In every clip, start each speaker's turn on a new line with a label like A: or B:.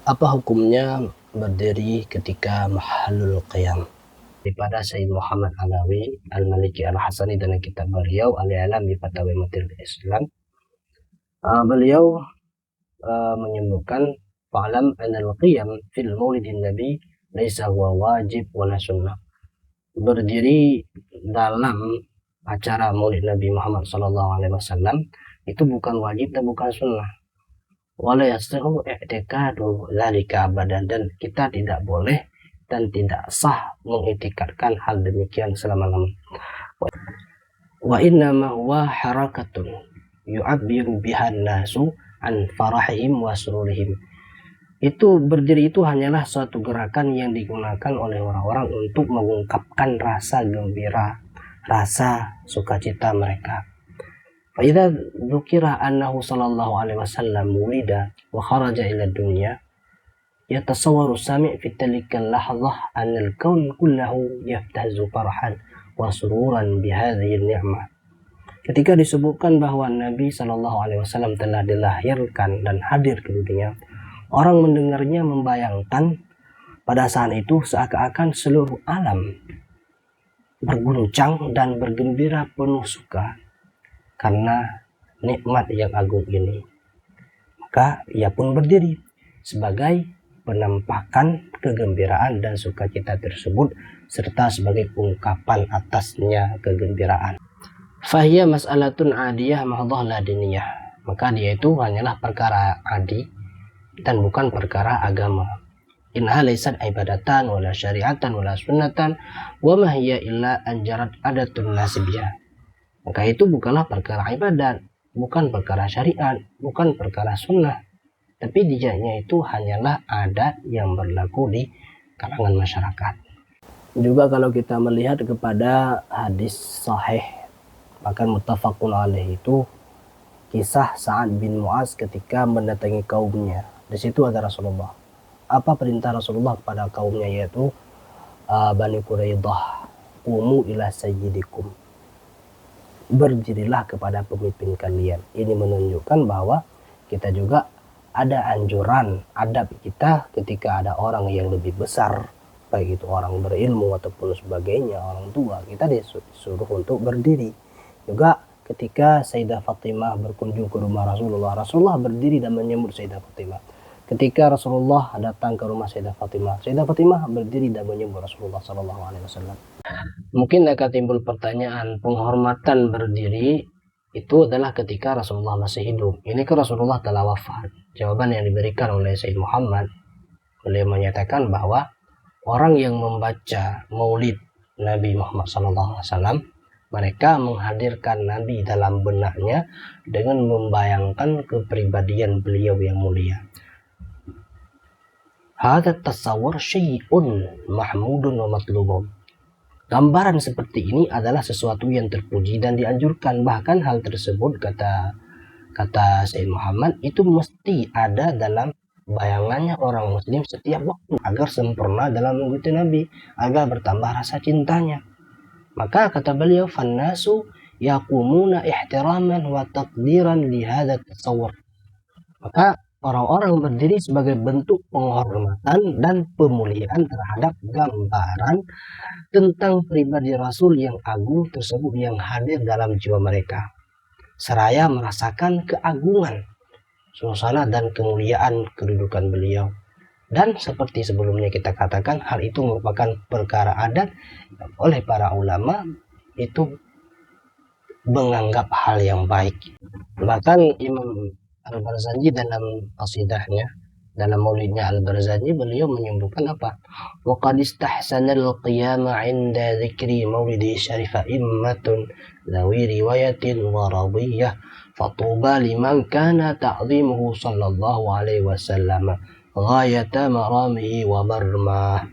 A: Apa hukumnya berdiri ketika mahallul qiyam? Daripada Sayyid Muhammad Alawi Al-Maliki Al-Hasani dalam kitab beliau Al-I'lam bi Fatawi Matil Islam, beliau menyebutkan fa'lam anal qiyam fil maulidin nabi laisa huwa wajib wala sunnah. Berdiri dalam acara maulid Nabi Muhammad SAW itu bukan wajib dan bukan sunnah. Wala yasihu i'tikadu dzalika abadan, dan kita tidak boleh dan tidak sah mengiktikadkan hal demikian selama-lamanya. Wa inna ma huwa harakatun yu'abbiru biha an-nasu an farahihim wa sururihim. Itu berdiri itu hanyalah suatu gerakan yang digunakan oleh orang-orang untuk mengungkapkan rasa gembira, rasa sukacita mereka. Fa'idha dzukira annahu sallallahu alaihi wasallam wulida wa kharaja ila dunya yatasawwaru sami' fi tilka al-lahdhah anna al-kawn kullahu yaftazu farhan wa sururan bihadhihi an-ni'mah. Ketika disebutkan bahwa Nabi sallallahu alaihi wasallam telah dilahirkan dan hadir ke dunia, orang mendengarnya membayangkan pada saat itu seakan-akan seluruh alam berguncang dan bergembira penuh suka karena nikmat yang agung ini. Maka ia pun berdiri sebagai penampakan kegembiraan dan sukacita tersebut serta sebagai ungkapan atasnya kegembiraan. Fahiyya mas'alatun adiyah mahdhah la diniyah. Maka dia itu hanyalah perkara adi dan bukan perkara agama. Inha laysat ibadatan wala syariatan wala sunnatan wa ma hiya illa anjarat adatun nasibiyah. Maka itu bukanlah perkara ibadat, bukan perkara syariat, bukan perkara sunnah, tapi dianya itu hanyalah adat yang berlaku di kalangan masyarakat. Juga kalau kita melihat kepada hadis sahih, bahkan muttafaqun alaih, itu kisah Sa'ad bin Mu'az ketika mendatangi kaumnya. Di situ ada Rasulullah. Apa perintah Rasulullah kepada kaumnya, yaitu Bani Quraidah, qumu ila sayyidikum, berdirilah kepada pemimpin kalian. Ini menunjukkan bahwa kita juga ada anjuran adab kita ketika ada orang yang lebih besar, baik itu orang berilmu ataupun sebagainya, orang tua, kita disuruh untuk berdiri. Juga ketika Sayyidah Fatimah berkunjung ke rumah Rasulullah, Rasulullah berdiri dan menyambut Sayyidah Fatimah. Ketika Rasulullah datang ke rumah Sayyidah Fatimah berdiri dan menyambut Rasulullah SAW. Mungkin akan timbul pertanyaan, penghormatan berdiri itu adalah ketika Rasulullah masih hidup. Ini kan Rasulullah telah wafat. Jawaban yang diberikan oleh Sayyid Muhammad, beliau menyatakan bahwa orang yang membaca maulid Nabi Muhammad SAW, mereka menghadirkan Nabi dalam benaknya dengan membayangkan kepribadian beliau yang mulia. Hadza tasawwur syai'un mahmudun wa matlubun. Gambaran seperti ini adalah sesuatu yang terpuji dan dianjurkan. Bahkan hal tersebut, kata Sayyid Muhammad, itu mesti ada dalam bayangannya orang muslim setiap waktu agar sempurna dalam mengikuti Nabi, agar bertambah rasa cintanya. Maka kata beliau, fannasu yaqumuna ihtiraman wa taqdiran li hadza tasawwur. Maka orang-orang berdiri sebagai bentuk penghormatan dan pemuliaan terhadap gambaran tentang pribadi Rasul yang agung tersebut yang hadir dalam jiwa mereka, seraya merasakan keagungan, suasana dan kemuliaan kedudukan beliau. Dan seperti sebelumnya kita katakan, hal itu merupakan perkara adat oleh para ulama, itu menganggap hal yang baik. Bahkan Imam Al-Barzanji dalam qasidahnya, dalam maulidnya Al-Barzanji, beliau menyebutkan apa? Wa qad istahsana al-qiyama 'inda dzikri maulidi syarifa immatun zawi riwayatin wa radiyah fatuba liman kana ta'zimuhu sallallahu alaihi wasallam ghayata maramihi wa marmah.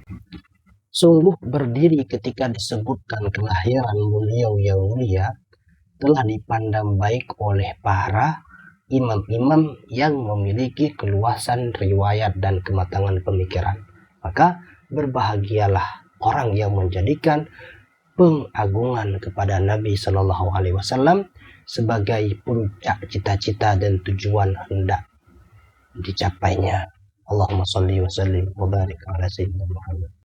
A: Sungguh berdiri ketika disebutkan kelahiran beliau yang mulia telah dipandang baik oleh para imam-imam yang memiliki keluasan riwayat dan kematangan pemikiran. Maka berbahagialah orang yang menjadikan pengagungan kepada Nabi Shallallahu Alaihi Wasallam sebagai puncak cita-cita dan tujuan hendak dicapainya. Allahumma salli wa sallim wa barik ala sayyidina Muhammad.